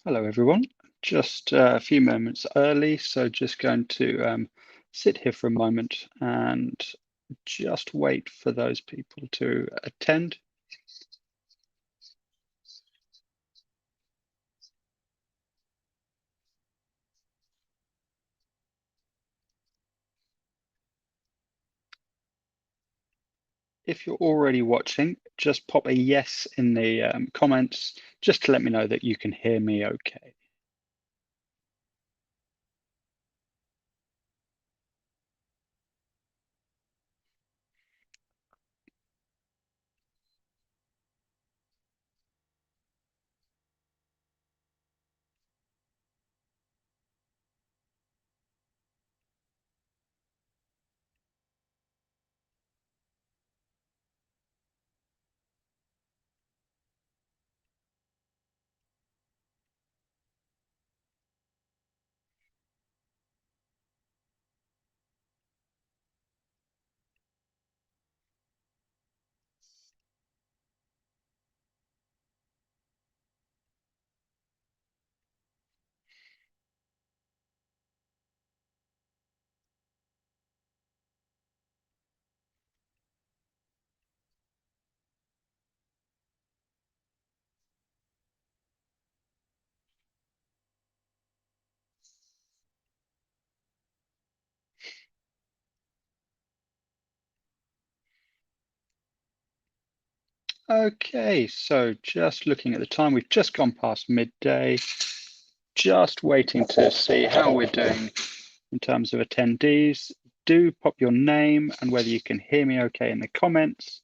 Hello, everyone. Just a few moments early, so just going to sit here for a moment and just wait for those people to attend. If you're already watching, just pop a yes in the comments just to let me know that you can hear me okay. Okay, so just looking at the time, we've just gone past midday, just waiting to see how we're doing in terms of attendees. Do pop your name and whether you can hear me okay in the comments.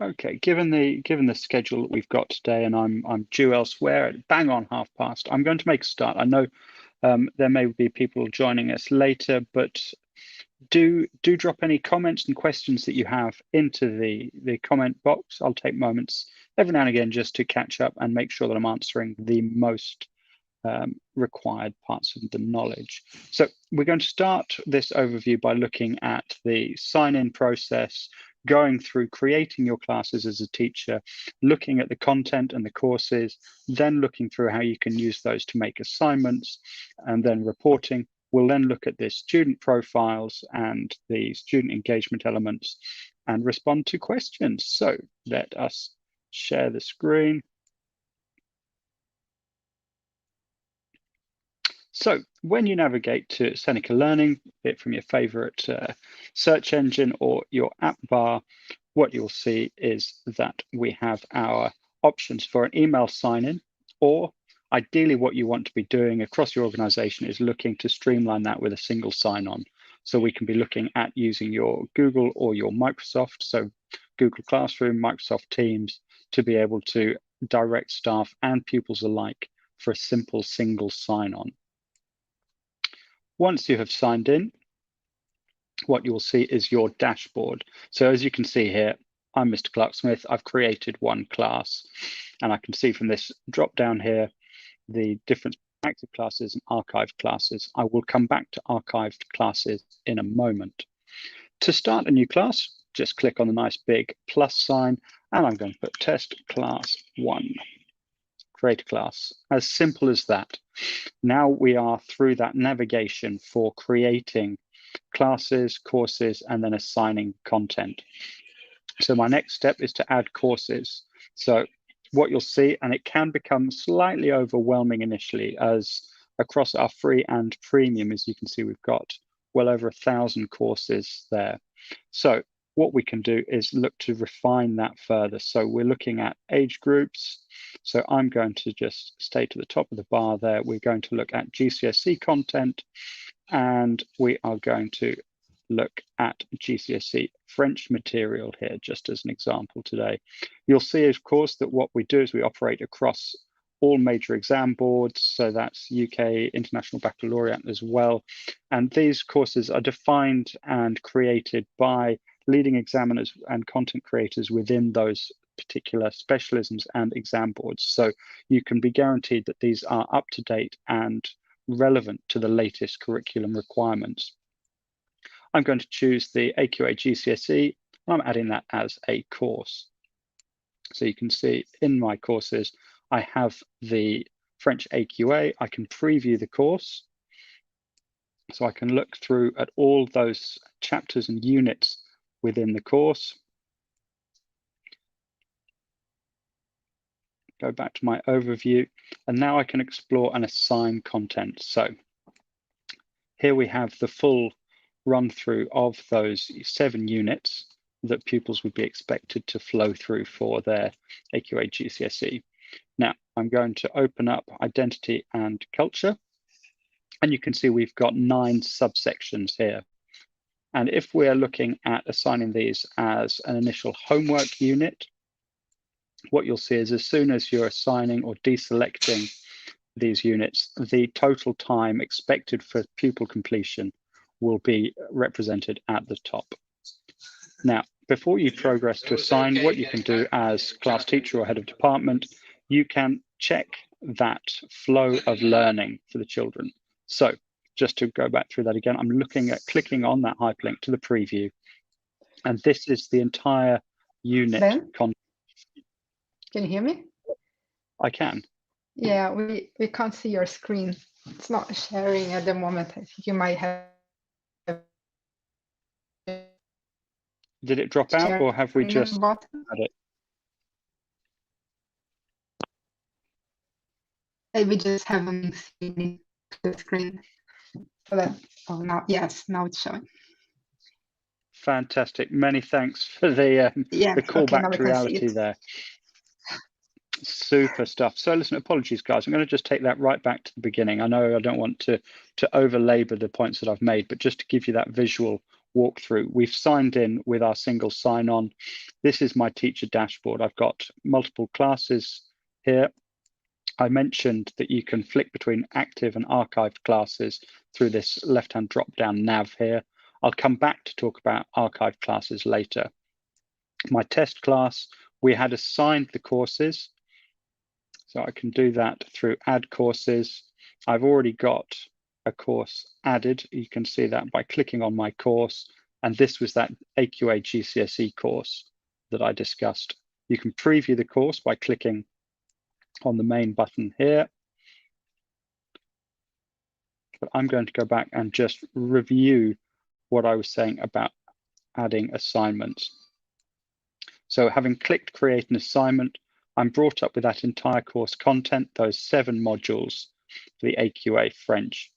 Okay, given the schedule that we've got today, and I'm due elsewhere at bang on past, I'm going to make a start. I know there may be people joining us later, but do drop any comments and questions that you have into the comment box. I'll take moments every now and again just to catch up and make sure that I'm answering the most required parts of the knowledge. So we're going to start this overview by looking at the sign-in process, going through creating your classes as a teacher, looking at the content and the courses, then looking through how you can use those to make assignments, and then reporting. We'll then look at the student profiles and the student engagement elements and respond to questions. So let us share the screen. So when you navigate to Seneca Learning, be it from your favorite search engine or your app bar, what you'll see is that we have our options for an email sign-in, or ideally what you want to be doing across your organization is looking to streamline that with a single sign-on. So we can be looking at using your Google or your Microsoft, so Google Classroom, Microsoft Teams, to be able to direct staff and pupils alike for a simple single sign-on. Once you have signed in, what you'll see is your dashboard. So as you can see here, I'm Mr. Clark Smith. I've created one class, and I can see from this drop down here the difference between active classes and archived classes. I will come back to archived classes in a moment. To start a new class, just click on the nice big plus sign, and I'm going to put test class 1. Create a class. As simple as that. Now we are through that navigation for creating classes, courses, and then assigning content. So my next step is to add courses. So what you'll see, and it can become slightly overwhelming initially as across our free and premium, as you can see, we've got well over 1,000 courses there. So what we can do is look to refine that further. So we're looking at age groups. So I'm going to just stay to the top of the bar there. We're going to look at GCSE content, and we are going to look at GCSE French material here, just as an example today. You'll see, of course, that what we do is we operate across all major exam boards, so that's UK International Baccalaureate as well. And these courses are defined and created by leading examiners and content creators within those particular specialisms and exam boards. So you can be guaranteed that these are up to date and relevant to the latest curriculum requirements. I'm going to choose the AQA GCSE, and I'm adding that as a course. So you can see in my courses, I have the French AQA. I can preview the course. So I can look through at all those chapters and units within the course. Go back to my overview, and now I can explore and assign content. So here we have the full run through of those 7 units that pupils would be expected to flow through for their AQA GCSE. Now I'm going to open up identity and culture, and you can see we've got 9 subsections here. And if we're looking at assigning these as an initial homework unit, what you'll see is as soon as you're assigning or deselecting these units, the total time expected for pupil completion will be represented at the top. Now, before you progress to assign, what you can do as class teacher or head of department, you can check that flow of learning for the children. So just to go back through that again, I'm looking at clicking on that hyperlink to the preview, and this is the entire unit content. Can you hear me? I can. Yeah, we can't see your screen. It's not sharing at the moment. I think you might have. Did it drop out, or have we just had it? Maybe just haven't seen the screen. So that, oh, now, yes, now it's showing. Fantastic. Many thanks for the callback okay, to reality there. Super stuff. So listen, apologies, guys. I'm going to just take that right back to the beginning. I know I don't want to over-labor the points that I've made, but just to give you that visual walkthrough, we've signed in with our single sign-on. This is my teacher dashboard. I've got multiple classes here. I mentioned that you can flick between active and archived classes through this left-hand drop-down nav here. I'll come back to talk about archived classes later. My test class, we had assigned the courses. So I can do that through add courses. I've already got a course added. You can see that by clicking on my course. And this was that AQA GCSE course that I discussed. You can preview the course by clicking on the main button here. But I'm going to go back and just review what I was saying about adding assignments. So having clicked create an assignment, I'm brought up with that entire course content, those 7 modules for the AQA French.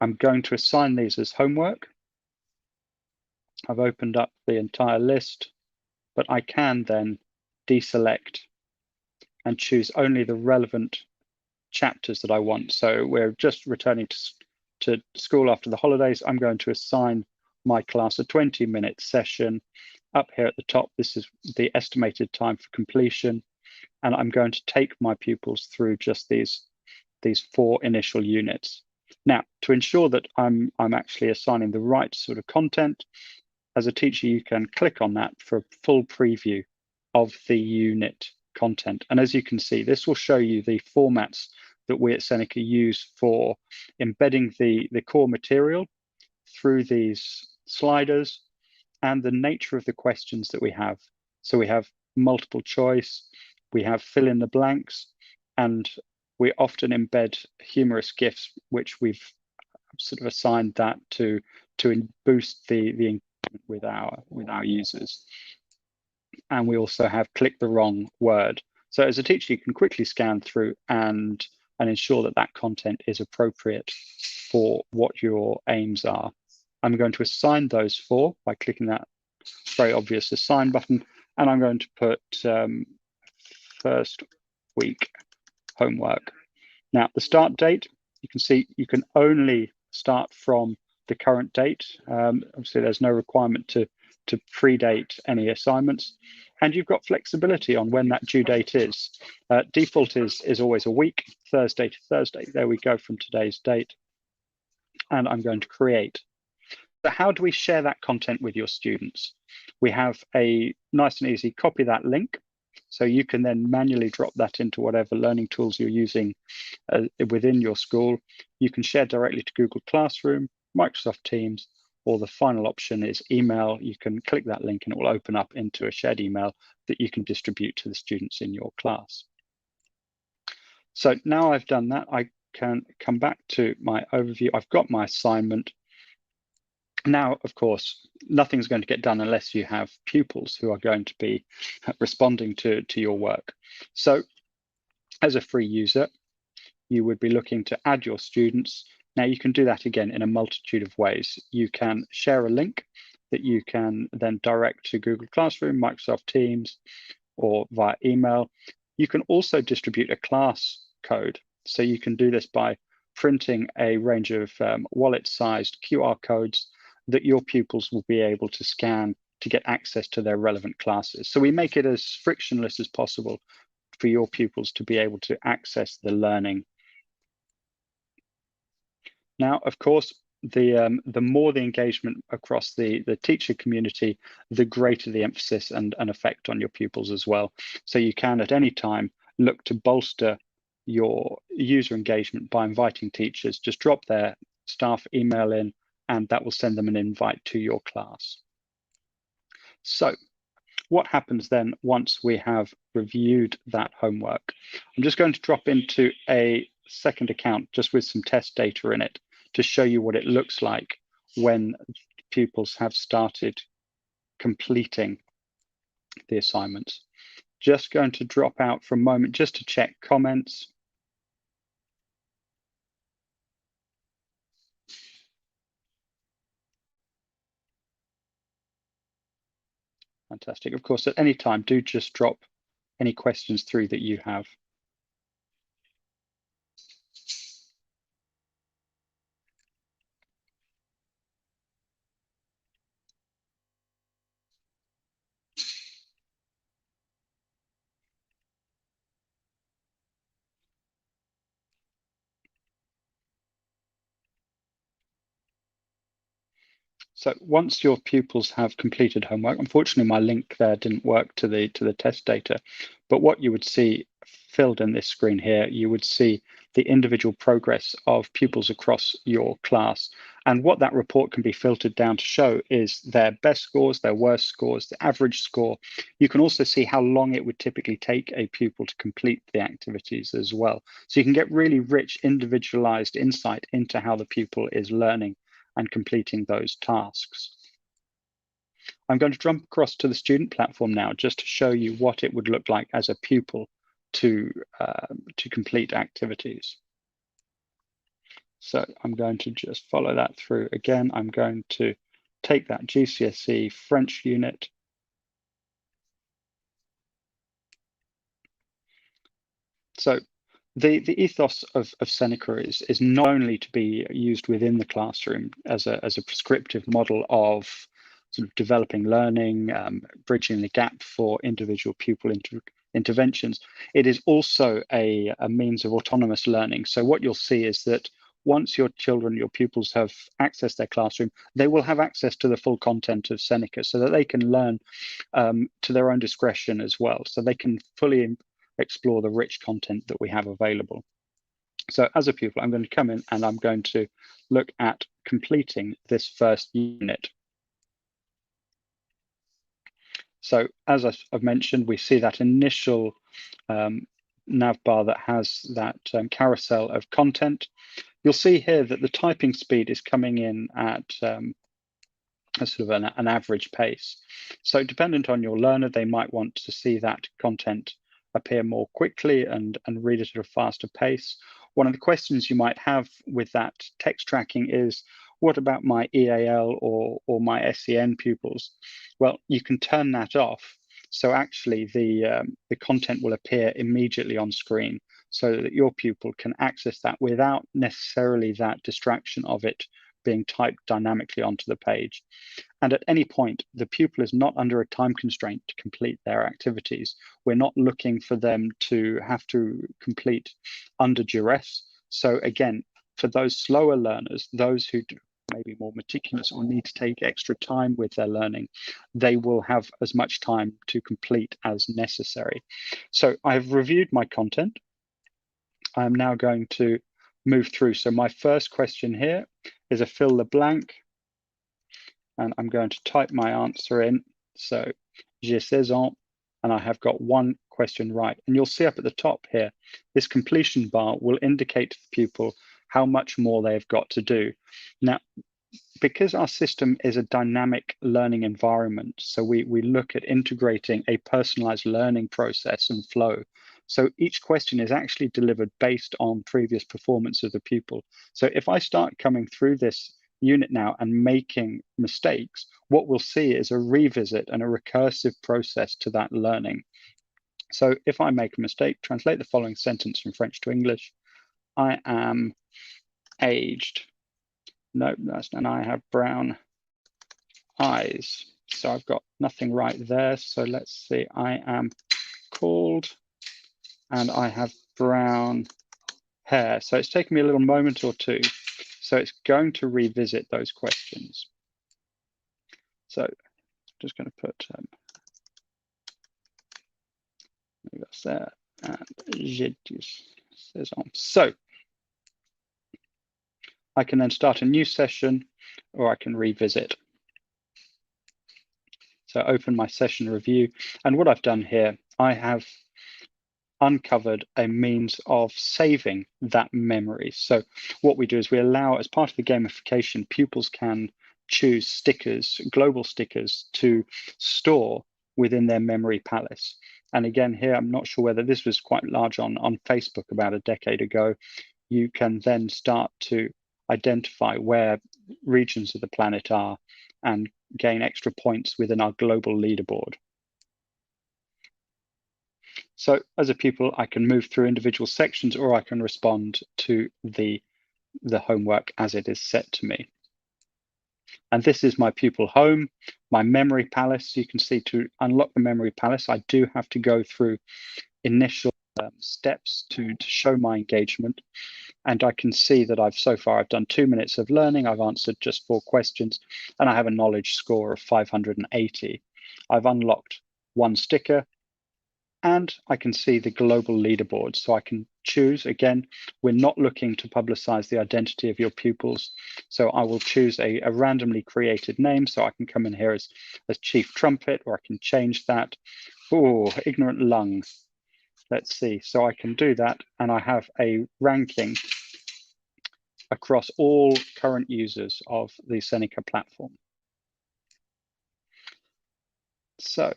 I'm going to assign these as homework. I've opened up the entire list, but I can then deselect and choose only the relevant chapters that I want. So we're just returning to school after the holidays. I'm going to assign my class a 20-minute session. Up here at the top, this is the estimated time for completion. And I'm going to take my pupils through just these 4 initial units. Now, to ensure that I'm actually assigning the right sort of content, as a teacher, you can click on that for a full preview of the unit content. And as you can see, this will show you the formats that we at Seneca use for embedding the core material through these sliders and the nature of the questions that we have. So we have multiple choice, we have fill in the blanks, and we often embed humorous GIFs, which we've sort of assigned that to boost the engagement with our users. And we also have click the wrong word. So as a teacher, you can quickly scan through and and ensure that that content is appropriate for what your aims are. I'm going to assign those four by clicking that very obvious assign button, and I'm going to put first week homework. Now, the start date, you can see you can only start from the current date. Obviously, there's no requirement to predate any assignments, and you've got flexibility on when that due date is. Default is always a week, Thursday to Thursday. There we go from today's date, and I'm going to create. So how do we share that content with your students? We have a nice and easy copy that link. So you can then manually drop that into whatever learning tools you're using within your school. You can share directly to Google Classroom, Microsoft Teams, or the final option is email. You can click that link and it will open up into a shared email that you can distribute to the students in your class. So now I've done that, I can come back to my overview. I've got my assignment. Now, of course, nothing's going to get done unless you have pupils who are going to be responding to your work. So as a free user, you would be looking to add your students. Now, you can do that again in a multitude of ways. You can share a link that you can then direct to Google Classroom, Microsoft Teams, or via email. You can also distribute a class code. So you can do this by printing a range of wallet-sized QR codes that your pupils will be able to scan to get access to their relevant classes. So we make it as frictionless as possible for your pupils to be able to access the learning. Now, of course, the more the engagement across the teacher community, the greater the emphasis and effect on your pupils as well. So you can at any time look to bolster your user engagement by inviting teachers. Just drop their staff email in, and that will send them an invite to your class. So what happens then once we have reviewed that homework? I'm just going to drop into a second account just with some test data in it to show you what it looks like when pupils have started completing the assignments. Just going to drop out for a moment just to check comments. Fantastic. Of course, at any time, do just drop any questions through that you have. So once your pupils have completed homework, unfortunately my link there didn't work to the test data, but what you would see filled in this screen here, you would see the individual progress of pupils across your class. And what that report can be filtered down to show is their best scores, their worst scores, the average score. You can also see how long it would typically take a pupil to complete the activities as well. So you can get really rich individualized insight into how the pupil is learning and completing those tasks. I'm going to jump across to the student platform now just to show you what it would look like as a pupil to complete activities. So I'm going to just follow that through again. I'm going to take that GCSE French unit. So the ethos of Seneca is not only to be used within the classroom as a prescriptive model of sort of developing learning, bridging the gap for individual pupil interventions. It is also a means of autonomous learning. So what you'll see is that once your children, your pupils have accessed their classroom, they will have access to the full content of Seneca so that they can learn to their own discretion as well. So they can fully explore the rich content that we have available. So as a pupil, I'm going to come in and I'm going to look at completing this first unit. So as I've mentioned, we see that initial nav bar that has that carousel of content. You'll see here that the typing speed is coming in at a sort of an average pace. So dependent on your learner, they might want to see that content appear more quickly and read it at a faster pace, one of the questions you might have with that text tracking is, what about my EAL or my SEN pupils? Well, you can turn that off. So actually the content will appear immediately on screen so that your pupil can access that without necessarily that distraction of it being typed dynamically onto the page. And at any point, the pupil is not under a time constraint to complete their activities. We're not looking for them to have to complete under duress. So again, for those slower learners, those who may be more meticulous or need to take extra time with their learning, they will have as much time to complete as necessary. So I've reviewed my content. I'm now going to move through. So my first question here is a fill the blank. And I'm going to type my answer in. So, j'ai 16 ans, and I have got one question right. And you'll see up at the top here, this completion bar will indicate to the pupil how much more they've got to do. Now, because our system is a dynamic learning environment, so we look at integrating a personalized learning process and flow. So each question is actually delivered based on previous performance of the pupil. So if I start coming through this unit now and making mistakes, what we'll see is a revisit and a recursive process to that learning. So if I make a mistake, translate the following sentence from French to English. I am aged. No, that's, and I have brown eyes. So I've got nothing right there. So let's see, I am called and I have brown hair. So it's taken me a little moment or two. So it's going to revisit those questions. So I'm just going to put, maybe that's there, and j'ai 16 ans. So I can then start a new session or I can revisit. So open my session review. And what I've done here, I have uncovered a means of saving that memory. So what we do is we allow, as part of the gamification, pupils can choose stickers, global stickers, to store within their memory palace. And again, here, I'm not sure whether this was quite large on Facebook about a decade ago. You can then start to identify where regions of the planet are and gain extra points within our global leaderboard. So as a pupil, I can move through individual sections or I can respond to the homework as it is set to me. And this is my pupil home, my memory palace. You can see to unlock the memory palace, I do have to go through initial steps to show my engagement. And I can see that I've done 2 minutes of learning. I've answered just 4 questions and I have a knowledge score of 580. I've unlocked 1 sticker and I can see the global leaderboard. So I can choose, again, we're not looking to publicize the identity of your pupils. So I will choose a randomly created name. So I can come in here as Chief Trumpet, or I can change that. Oh, Ignorant Lung. Let's see. So I can do that. And I have a ranking across all current users of the Seneca platform. So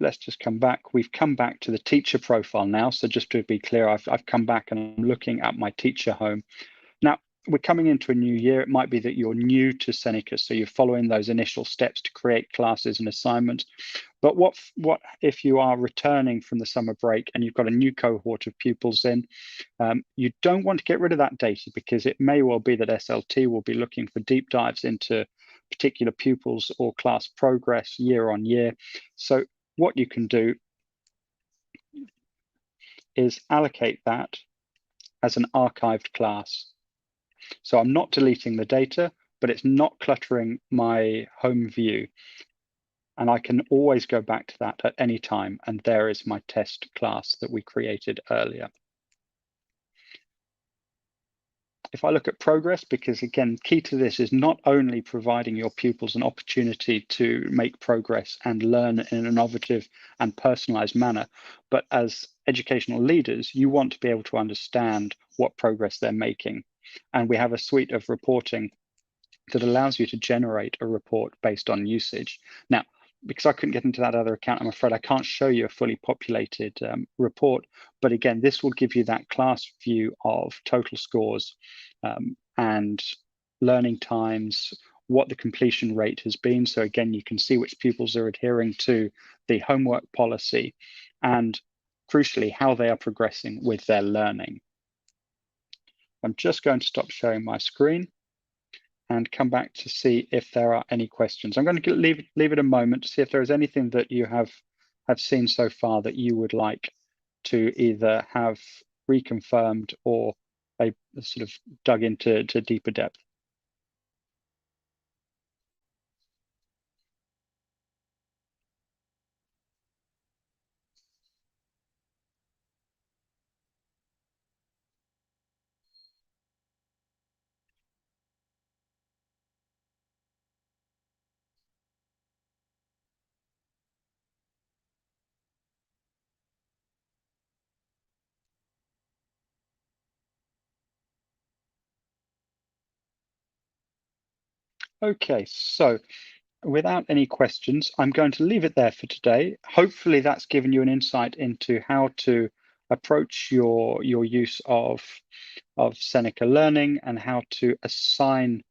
let's just come back. We've come back to the teacher profile now. So just to be clear, I've come back and I'm looking at my teacher home. Now, we're coming into a new year. It might be that you're new to Seneca, so you're following those initial steps to create classes and assignments. But what if you are returning from the summer break and you've got a new cohort of pupils in? You don't want to get rid of that data because it may well be that SLT will be looking for deep dives into particular pupils or class progress year on year. So what you can do is allocate that as an archived class. So I'm not deleting the data, but it's not cluttering my home view. And I can always go back to that at any time. And there is my test class that we created earlier. If I look at progress, because again, key to this is not only providing your pupils an opportunity to make progress and learn in an innovative and personalized manner, but as educational leaders, you want to be able to understand what progress they're making. And we have a suite of reporting that allows you to generate a report based on usage. Now, because I couldn't get into that other account, I'm afraid I can't show you a fully populated report. But again, this will give you that class view of total scores and learning times, what the completion rate has been. So again, you can see which pupils are adhering to the homework policy and crucially, how they are progressing with their learning. I'm just going to stop sharing my screen and come back to see if there are any questions. I'm going to leave it a moment to see if there is anything that you have seen so far that you would like to either have reconfirmed or a sort of dug into deeper depth. Okay, so without any questions, I'm going to leave it there for today. Hopefully that's given you an insight into how to approach your use of Seneca Learning and how to assign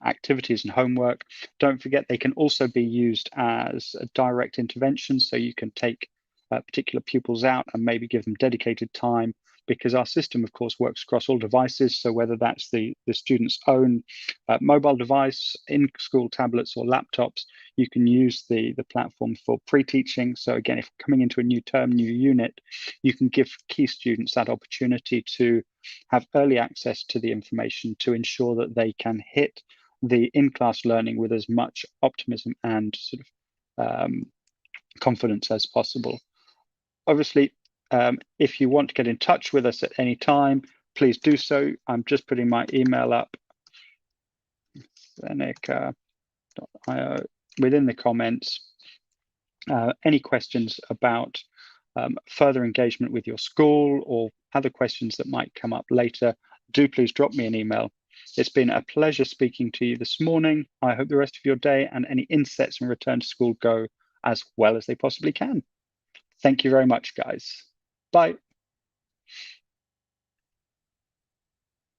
activities and homework. Don't forget they can also be used as a direct intervention, so you can take particular pupils out and maybe give them dedicated time, because our system, of course, works across all devices. So whether that's the student's own mobile device, in-school tablets or laptops, you can use the platform for pre-teaching. So again, if coming into a new term, new unit, you can give key students that opportunity to have early access to the information to ensure that they can hit the in-class learning with as much optimism and sort of confidence as possible. Obviously, if you want to get in touch with us at any time, please do so. I'm just putting my email up, Seneca.io, within the comments. Any questions about further engagement with your school or other questions that might come up later, do please drop me an email. It's been a pleasure speaking to you this morning. I hope the rest of your day and any insets and return to school go as well as they possibly can. Thank you very much, guys. Bye.